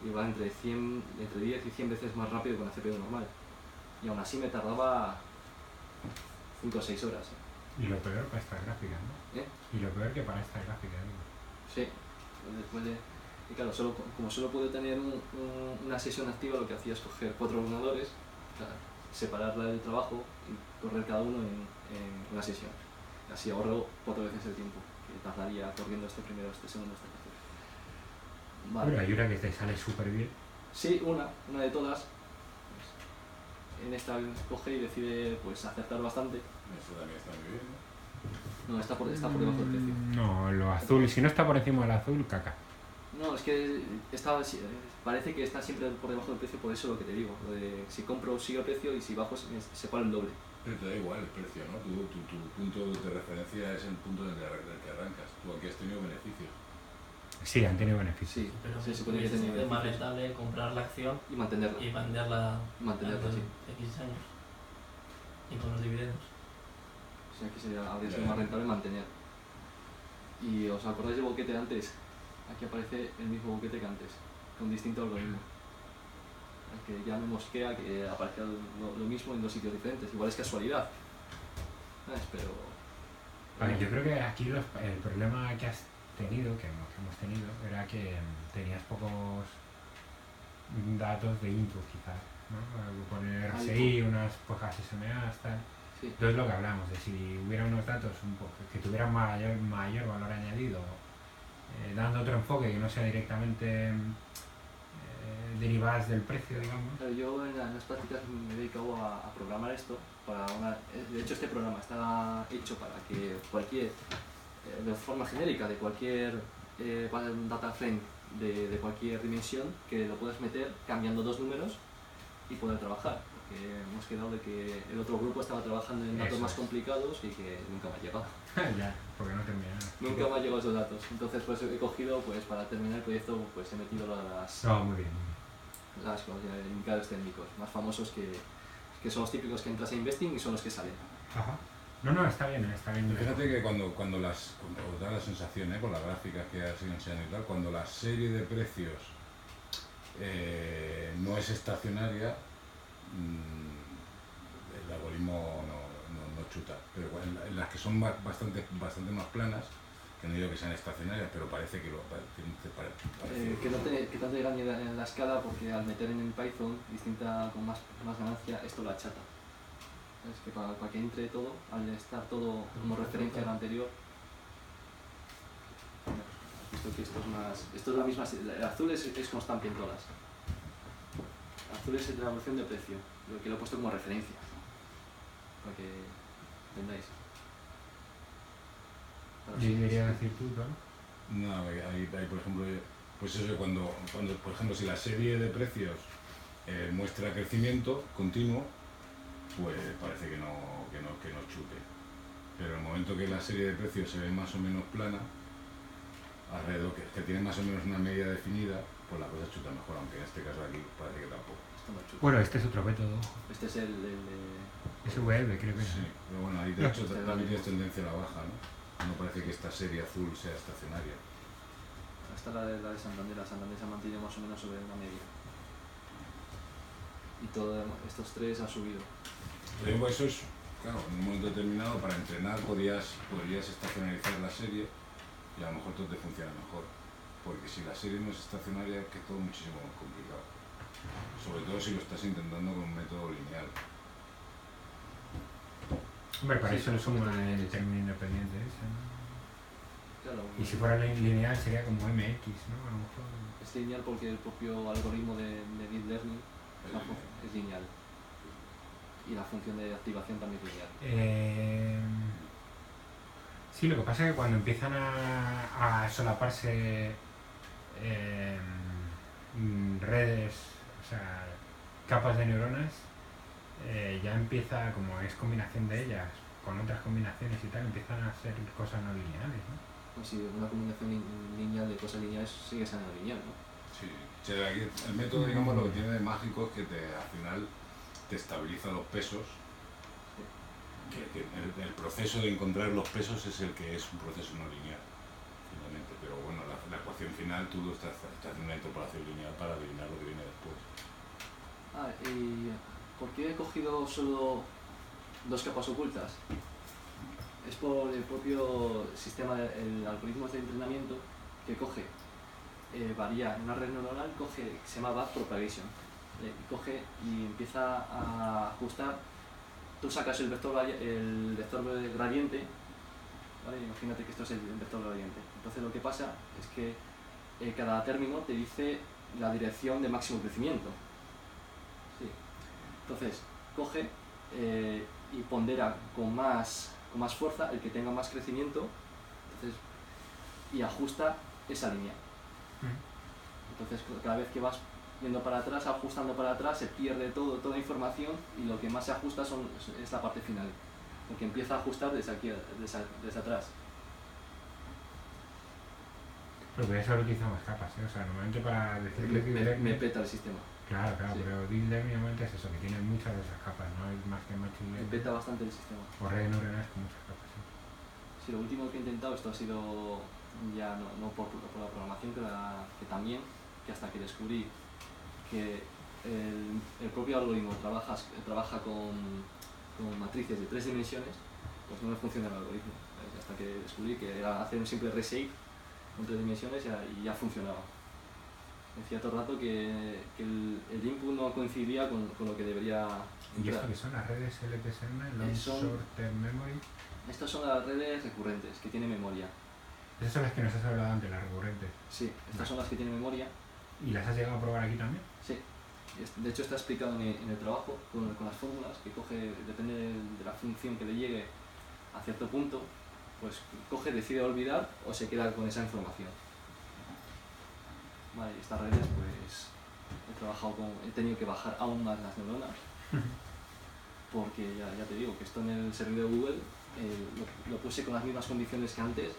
y va entre 10 y 100 veces más rápido que una GPU normal. Y aún así me tardaba 5 o 6 horas. Y lo peor para esta gráfica, ¿no? Y lo peor que para esta gráfica, digo. Sí, después de... Y claro, como solo puedo tener una sesión activa, lo que hacía es coger 4 ordenadores, separarla del trabajo y correr cada uno en una sesión. Así ahorro 4 veces el tiempo que tardaría corriendo este primero, este segundo, este tercero. Vale. Pero hay una que te sale súper bien. Sí, una de todas. En esta coge y decide pues acertar bastante. Eso también está muy bien, ¿no? No, está por debajo del precio. No, lo azul, si no está por encima del azul, caca. No, es que parece que está siempre por debajo del precio, por eso lo que te digo. Lo de, si compro sigue el precio y si bajo se paga el doble. Pero te da igual el precio, ¿no? Tu punto de referencia es el punto del que arrancas. Tú aquí has tenido beneficios. Sí, han tenido beneficios. Sí, Pero se supone que es tenía más beneficios. rentable comprar la acción Y mantenerla. y venderla Mantenerla, sí. X años. Y con los dividendos. O sea, que habría sido más rentable mantener. Y os acordáis del boquete de antes. Aquí aparece el mismo boquete que antes, con distinto algoritmo. El que ya me mosquea que aparezca lo mismo en dos sitios diferentes. Igual es casualidad. Pero... A ver, yo creo que aquí el problema que has tenido, que hemos tenido, era que tenías pocos datos de input quizás, ¿no? Poner RSI, unas pocas SMA, tal. Sí. Entonces lo que hablamos, de si hubiera unos datos que tuvieran mayor valor añadido, dando otro enfoque que no sea directamente derivadas del precio, digamos. Pero yo en las prácticas me he dedicado a programar esto. De hecho, este programa está hecho para que cualquier, de forma genérica, de cualquier data frame de cualquier dimensión, que lo puedas meter cambiando 2 números y poder trabajar. Porque hemos quedado de que el otro grupo estaba trabajando en datos más complicados y que nunca me ha llegado. Ya, porque no termina. Nunca me han llegado esos datos. Entonces pues he cogido, pues para terminar el proyecto, pues he metido Muy bien. los indicadores técnicos más famosos que son los típicos que entras en Investing y son los que salen. Ajá. No, está bien, está bien. Fíjate que cuando os da la sensación, con las gráficas que has ido enseñando y tal, cuando la serie de precios no es estacionaria, el algoritmo no chuta. Pero en las que son bastante más planas, que no digo que sean estacionarias, pero parece que parece. Que no te engañe en la escala, porque al meter en el Python distinta con más ganancia, esto la achata. Es que para que entre todo, al estar todo como referencia a lo anterior, has visto que esto es la misma, el azul es constante en todas. El azul es la evolución de precio, lo que lo he puesto como referencia, para que entendáis. ¿Y debería decir tú, no? No, hay por ejemplo, pues eso, cuando por ejemplo, si la serie de precios muestra crecimiento continuo, pues parece que no chute. Pero en el momento que la serie de precios se ve más o menos plana, alrededor, que tiene más o menos una media definida, pues la cosa chuta mejor, aunque en este caso aquí parece que tampoco. Esto no chuta. Bueno, este es otro método. Este es el SVL, creo que es. Sí, pero bueno, ahí de hecho también tienes tendencia a la baja, ¿no? No parece que esta serie azul sea estacionaria. Esta es la de Santander. La Santander se ha mantenido más o menos sobre una media. Y estos tres han subido. Pero eso es, claro, en un momento determinado para entrenar podrías estacionarizar la serie y a lo mejor todo te funciona mejor. Porque si la serie no es estacionaria, es que es todo muchísimo más complicado. Sobre todo si lo estás intentando con un método lineal. Hombre, para eso le suma el término independiente ese, ¿no? Claro, Y si fuera lineal sería como MX, ¿no? A lo mejor. es lineal porque el propio algoritmo de Deep Learning es lineal. Y la función de activación también es lineal. Sí, lo que pasa es que cuando empiezan a solaparse redes, o sea, capas de neuronas, ya empieza, como es combinación de ellas con otras combinaciones y tal, empiezan a hacer cosas no lineales, ¿no? Pues si una combinación lineal de cosas lineales sigue siendo lineal, ¿no? Sí. O sea, aquí el método, digamos, lo que tiene de mágico es que al final te estabiliza los pesos. Que el proceso de encontrar los pesos es el que es un proceso no lineal, finalmente. Pero bueno, la ecuación final tú estás haciendo una interpolación lineal para adivinar lo que viene después. ¿Y por qué he cogido solo dos capas ocultas? Es por el propio sistema, el algoritmo de entrenamiento que coge, varía en una red neuronal, se llama Back Propagation, coge y empieza a ajustar. Tú sacas el vector gradiente, ¿vale? Imagínate que esto es el vector gradiente. Entonces lo que pasa es que cada término te dice la dirección de máximo crecimiento. Sí. Entonces coge y pondera con más fuerza el que tenga más crecimiento, entonces, y ajusta esa línea. Entonces cada vez que vas yendo para atrás, ajustando para atrás, se pierde toda información y lo que más se ajusta es la parte final, porque empieza a ajustar desde aquí, desde atrás. Pero que eso lo utiliza más capas, ¿eh? O sea, normalmente para decirle Me peta el sistema. Claro, Sí. pero Deep Learning normalmente es eso, que tiene muchas de esas capas, no es más que Machine Me Learning. peta bastante el sistema. O redes neuronales con muchas capas, sí. Sí, lo último que he intentado, esto ha sido ya no por la programación, que también, que hasta que descubrí que el propio algoritmo trabaja con matrices de 3 dimensiones, pues no me funciona el algoritmo. Hasta que descubrí que era hacer un simple reshape con 3 dimensiones y ya funcionaba. Decía todo el rato que el input no coincidía con lo que debería ¿Y entrar. esto qué son las redes LTSM, Long Short Term Memory? Estas son las redes recurrentes, que tienen memoria. Esas son las que nos has hablado antes, las recurrentes. Sí, estas son las que tienen memoria. ¿Y las has llegado a probar aquí también? Sí. De hecho está explicado en el trabajo con las fórmulas, que depende de la función que le llegue a cierto punto, pues decide olvidar o se queda con esa información. Vale, y estas redes pues he tenido que bajar aún más las neuronas, porque ya te digo que esto en el servidor de Google lo puse con las mismas condiciones que antes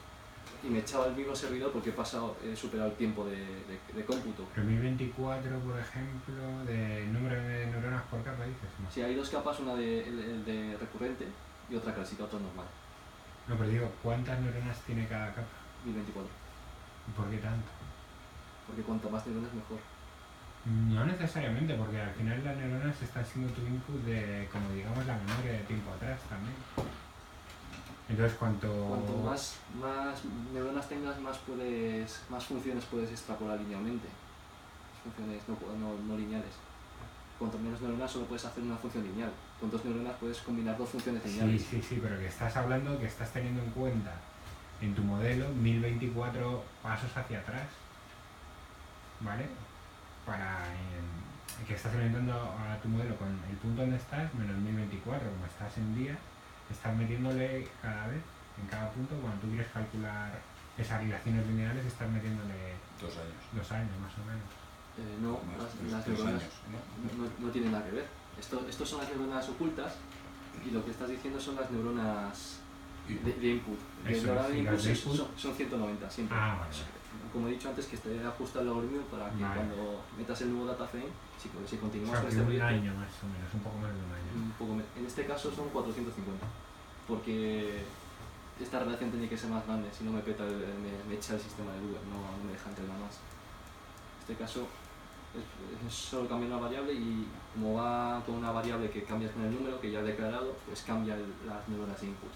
y me echaba el mismo servidor porque he superado el tiempo de cómputo. Pero 1024, por ejemplo, de número de neuronas por capa, dices, ¿no? Sí, hay 2 capas, una de recurrente y otra clásica, otra normal. No, pero digo, ¿cuántas neuronas tiene cada capa? 1024. ¿Y por qué tanto? Porque cuanto más neuronas mejor. No necesariamente, porque al final las neuronas están siendo tu input de, como digamos, la memoria de tiempo atrás también. Entonces, Cuanto más neuronas tengas, más funciones puedes extrapolar linealmente. Funciones no lineales. Cuanto menos neuronas solo puedes hacer una función lineal. Con 2 neuronas puedes combinar 2 funciones lineales. Sí, pero que estás hablando que estás teniendo en cuenta en tu modelo 1024 pasos hacia atrás, ¿vale? Que estás alimentando a tu modelo con el punto donde estás menos 1024, como estás en día, estás metiéndole cada vez, en cada punto, cuando tú quieres calcular esas relaciones lineales, estás metiéndole 2 años. 2 años más o menos. No, Más, las 3 neuronas años, no tienen nada que ver. Estos son las neuronas ocultas y lo que estás diciendo son las neuronas de input. Eso es, neuronas de y input las de output son 190 siempre. Ah, vale. Como he dicho antes, que esté ajustado el algoritmo para que Vale. cuando metas el nuevo data frame, si O continuamos sea, con que este un proyecto, año más o menos, un poco más de un año. en este caso son 450, porque esta relación tiene que ser más grande, si no me echa el sistema de Google, no me deja entrenar más. En este caso es solo cambiar una variable y como va con una variable que cambias con el número que ya he declarado, pues cambia las neuronas de input.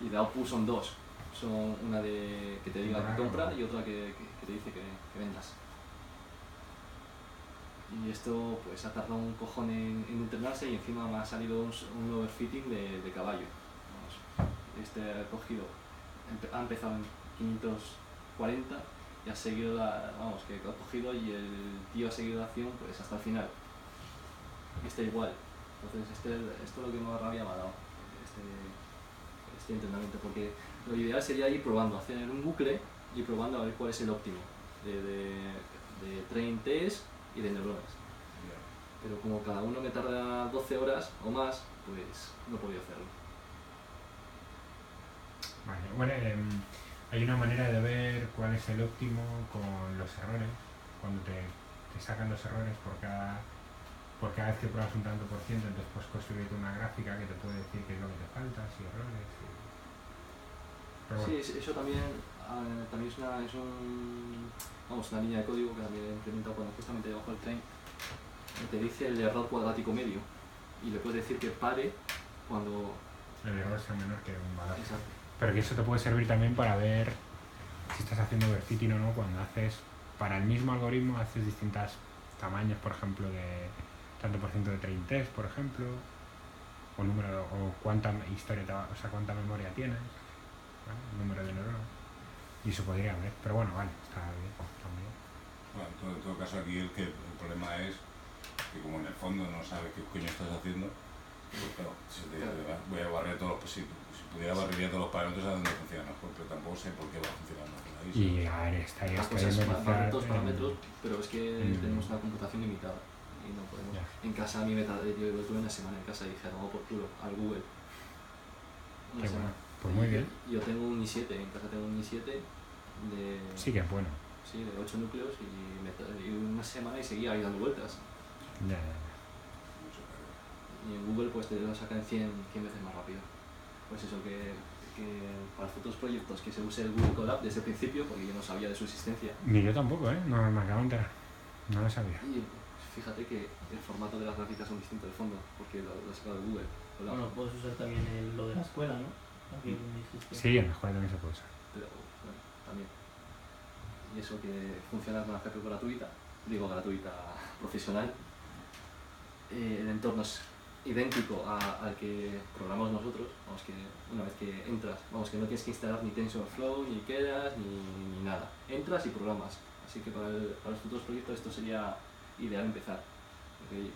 Y de output son 2, son una que te diga que compra y otra que te dice que vendas. Y esto pues ha tardado un cojón en entrenarse y encima me ha salido un overfitting de caballo. Ha empezado en 540 y ha seguido que ha cogido y el tío ha seguido la acción pues hasta el final. Y está igual. Entonces esto es lo que más rabia me ha dado, este entrenamiento, porque lo ideal sería ir probando, hacer un bucle y probando a ver cuál es el óptimo de train test y de neuronas. Pero como cada uno me tarda 12 horas o más, pues no he podido hacerlo. Vale, bueno, hay una manera de ver cuál es el óptimo con los errores, cuando te sacan los errores por cada vez que pruebas un tanto por ciento, entonces puedes construirte una gráfica que te puede decir qué es lo que te falta, si errores. Pero bueno. Sí, eso también es una línea de código que también he implementado cuando justamente debajo del train. Te dice el error cuadrático medio y le puedes decir que pare cuando El error sea menor que un valor. Exacto. Pero que eso te puede servir también para ver si estás haciendo overfitting o no, cuando haces, para el mismo algoritmo, haces distintos tamaños, por ejemplo, de tanto por ciento de train test, por ejemplo, o cuánta historia, cuánta memoria tienes, ¿vale? El número de neuronas. Y eso podría ver, pero bueno, vale, está bien también. Bueno, en todo caso aquí el problema es que como en el fondo no sabes qué coño estás haciendo, pues claro, voy a barrer todos los si pudiera barrería todos los parámetros a donde funciona mejor, pero tampoco sé por qué va a funcionar mejor ahí. Y a ver, estaría barrer todos los parámetros, pero es que tenemos una computación limitada y no podemos. Ya. En casa yo tuve una semana en casa y dije, no, por culo, al Google. Una Qué semana. bueno, pues muy bien. Yo tengo un i7, en casa tengo un i7 de... Sí que es bueno. Sí, de 8 núcleos y una semana y seguía ahí dando vueltas. Ya. Y en Google pues te lo sacan 100 veces más rápido. Pues eso, que para futuros proyectos que se use el Google Colab desde el principio, porque yo no sabía de su existencia. Ni yo tampoco, no me acabo de enterar. No lo sabía. Y fíjate que el formato de las gráficas son distintos de fondo, porque lo he sacado de Google Colab. Bueno, puedes usar también lo de la escuela, ¿no? Aquí me dijiste. Sí, en la escuela también se puede usar. Pero bueno, también. Y eso que funciona con la GPU gratuita, profesional. El entorno es idéntico al que programamos nosotros, vamos, que una vez que entras, vamos, que no tienes que instalar ni TensorFlow, ni Keras, ni nada. Entras y programas. Así que para los futuros proyectos esto sería ideal empezar. Porque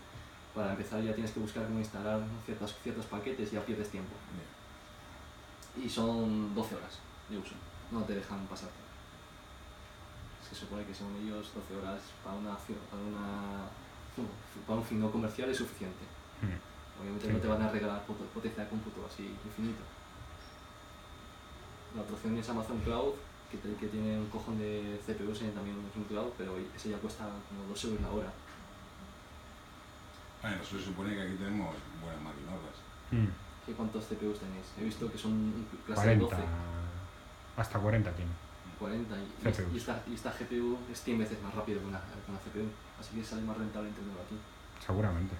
para empezar ya tienes que buscar cómo instalar ciertos paquetes y ya pierdes tiempo. Y son 12 horas de uso, no te dejan pasar. Se supone que según ellos 12 horas para un fin no comercial es suficiente. Obviamente no te van a regalar potencia de cómputo así infinito. La otra opción es Amazon Cloud, que tiene un cojón de CPUs también es un cloud, pero ese ya cuesta como 2 euros la hora. Nosotros se supone que aquí tenemos buenas maquinotas. ¿Qué cuántos CPUs tenéis? He visto que son un clase de 40, 12, hasta 40 tiene. 40 CPUs. y esta GPU es 100 veces más rápido que una CPU, así que sale más rentable tenerlo aquí. Seguramente.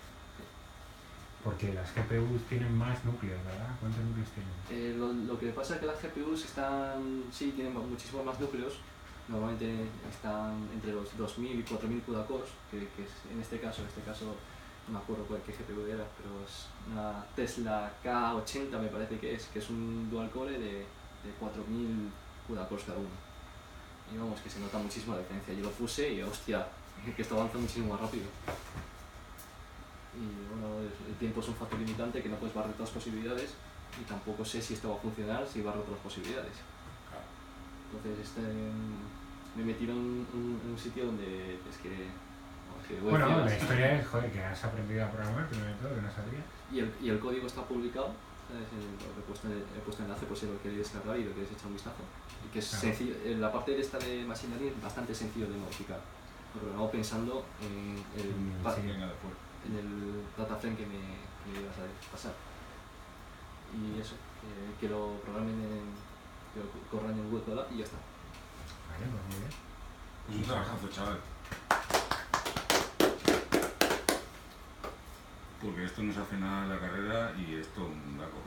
Porque las GPUs tienen más núcleos, ¿verdad? ¿Cuántos núcleos tienen? Lo que pasa es que las GPUs sí, tienen muchísimos más núcleos. Normalmente están entre los 2000 y 4000 CUDA cores, que es en este caso no me acuerdo qué GPU era, pero es una Tesla K80 me parece que es un dual core de 4000 CUDA cores cada uno. Y vamos, que se nota muchísimo la diferencia. Yo lo puse y hostia, que esto avanza muchísimo más rápido. Y bueno, el tiempo es un factor limitante que no puedes barrer todas las posibilidades y tampoco sé si esto va a funcionar si barro todas las posibilidades. Entonces me metieron en un sitio donde es que bueno, la historia es, joder, que has aprendido a programar, primero de todo, que no sabías. Y el código está publicado, ¿sabes? He puesto enlace por si lo queréis descargar y lo queréis echar un vistazo. Y que es sencillo, la parte de esta de Machine Learning es bastante sencillo de modificar. Lo programado pensando en el data frame que me ibas a pasar. Y eso, que lo programen que lo corran en Google Colab y ya está. Vale, pues muy bien. Es un trabajazo, chaval. Porque esto no se hace nada en la carrera y esto un daco.